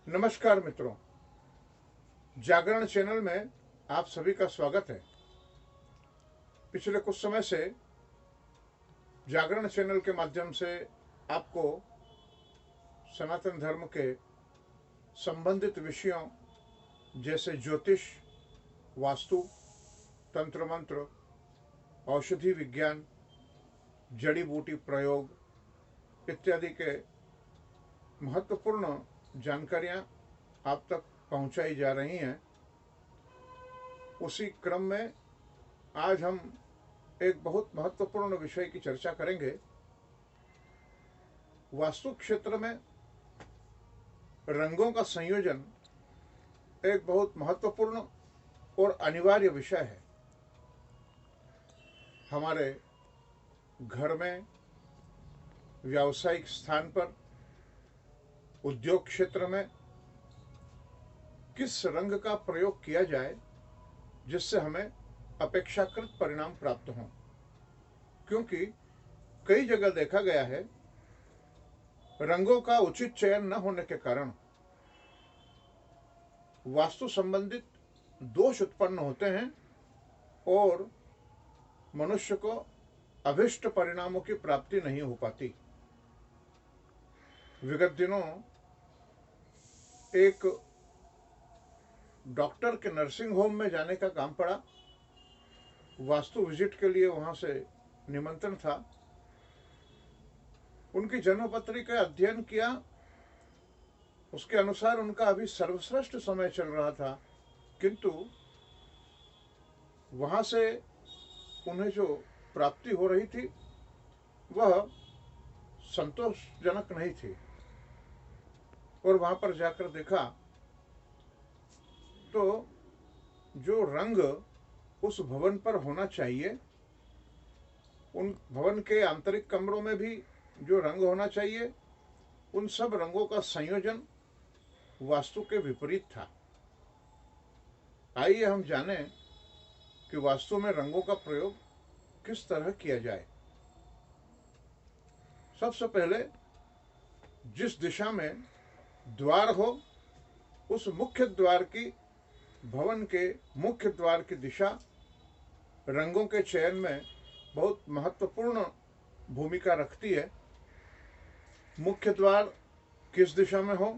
नमस्कार मित्रों, जागरण चैनल में आप सभी का स्वागत है। पिछले कुछ समय से जागरण चैनल के माध्यम से आपको सनातन धर्म के संबंधित विषयों जैसे ज्योतिष, वास्तु, तंत्र मंत्र, औषधि विज्ञान, जड़ी बूटी प्रयोग इत्यादि के महत्वपूर्ण जानकारियां आप तक पहुंचाई जा रही हैं। उसी क्रम में आज हम एक बहुत महत्वपूर्ण विषय की चर्चा करेंगे। वास्तु क्षेत्र में रंगों का संयोजन एक बहुत महत्वपूर्ण और अनिवार्य विषय है। हमारे घर में, व्यावसायिक स्थान पर, उद्योग क्षेत्र में किस रंग का प्रयोग किया जाए जिससे हमें अपेक्षाकृत परिणाम प्राप्त हों, क्योंकि कई जगह देखा गया है रंगों का उचित चयन न होने के कारण वास्तु संबंधित दोष उत्पन्न होते हैं और मनुष्य को अभिष्ट परिणामों की प्राप्ति नहीं हो पाती। विगत दिनों एक डॉक्टर के नर्सिंग होम में जाने का काम पड़ा। वास्तु विजिट के लिए वहां से निमंत्रण था। उनकी जन्मपत्री का अध्ययन किया। उसके अनुसार उनका अभी सर्वश्रेष्ठ समय चल रहा था, किंतु वहां से उन्हें जो प्राप्ति हो रही थी वह संतोषजनक नहीं थी। और वहां पर जाकर देखा तो जो रंग उस भवन पर होना चाहिए, उन भवन के आंतरिक कमरों में भी जो रंग होना चाहिए, उन सब रंगों का संयोजन वास्तु के विपरीत था। आइए हम जानें कि वास्तु में रंगों का प्रयोग किस तरह किया जाए। सबसे पहले जिस दिशा में द्वार हो, उस मुख्य द्वार की, भवन के मुख्य द्वार की दिशा रंगों के चयन में बहुत महत्वपूर्ण भूमिका रखती है। मुख्य द्वार किस दिशा में हो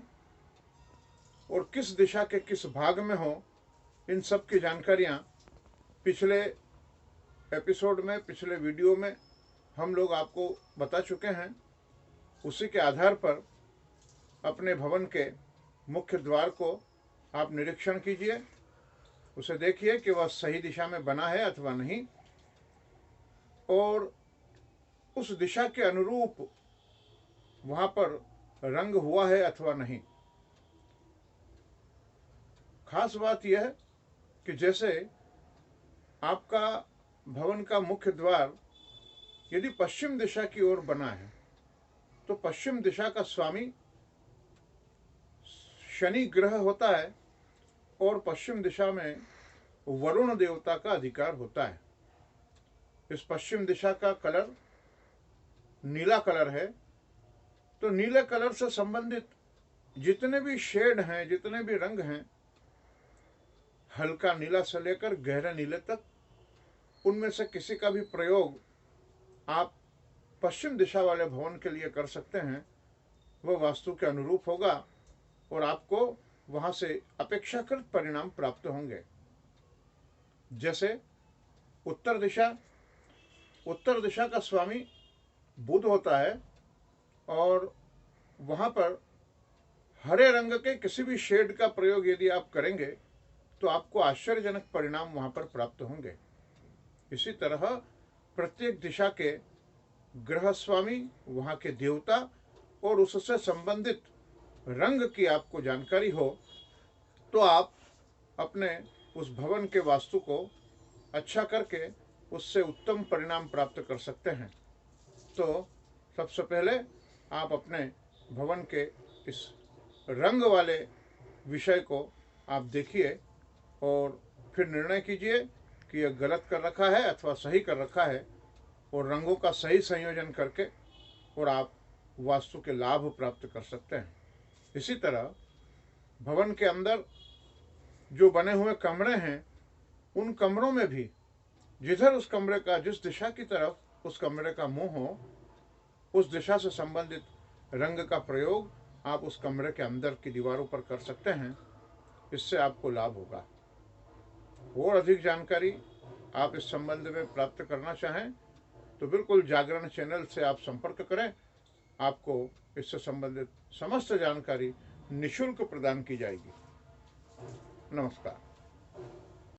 और किस दिशा के किस भाग में हो, इन सब की जानकारियां पिछले एपिसोड में, पिछले वीडियो में हम लोग आपको बता चुके हैं। उसी के आधार पर अपने भवन के मुख्य द्वार को आप निरीक्षण कीजिए, उसे देखिए कि वह सही दिशा में बना है अथवा नहीं, और उस दिशा के अनुरूप वहां पर रंग हुआ है अथवा नहीं। खास बात यह है कि जैसे आपका भवन का मुख्य द्वार यदि पश्चिम दिशा की ओर बना है तो पश्चिम दिशा का स्वामी शनि ग्रह होता है और पश्चिम दिशा में वरुण देवता का अधिकार होता है। इस पश्चिम दिशा का कलर नीला कलर है, तो नीले कलर से संबंधित जितने भी शेड हैं, जितने भी रंग हैं, हल्का नीला से लेकर गहरे नीले तक, उनमें से किसी का भी प्रयोग आप पश्चिम दिशा वाले भवन के लिए कर सकते हैं। वह वास्तु के अनुरूप होगा और आपको वहां से अपेक्षाकृत परिणाम प्राप्त होंगे। जैसे उत्तर दिशा का स्वामी बुध होता है और वहां पर हरे रंग के किसी भी शेड का प्रयोग यदि आप करेंगे तो आपको आश्चर्यजनक परिणाम वहां पर प्राप्त होंगे। इसी तरह प्रत्येक दिशा के ग्रह स्वामी, वहां के देवता और उससे संबंधित रंग की आपको जानकारी हो तो आप अपने उस भवन के वास्तु को अच्छा करके उससे उत्तम परिणाम प्राप्त कर सकते हैं। तो सबसे पहले आप अपने भवन के इस रंग वाले विषय को आप देखिए और फिर निर्णय कीजिए कि यह गलत कर रखा है अथवा सही कर रखा है, और रंगों का सही संयोजन करके और आप वास्तु के लाभ प्राप्त कर सकते हैं। इसी तरह भवन के अंदर जो बने हुए कमरे हैं, उन कमरों में भी जिधर उस कमरे का, जिस दिशा की तरफ उस कमरे का मुंह हो, उस दिशा से संबंधित रंग का प्रयोग आप उस कमरे के अंदर की दीवारों पर कर सकते हैं। इससे आपको लाभ होगा। और अधिक जानकारी आप इस संबंध में प्राप्त करना चाहें तो बिल्कुल जागरण चैनल से आप संपर्क करें। आपको इससे संबंधित समस्त जानकारी निःशुल्क प्रदान की जाएगी। नमस्कार।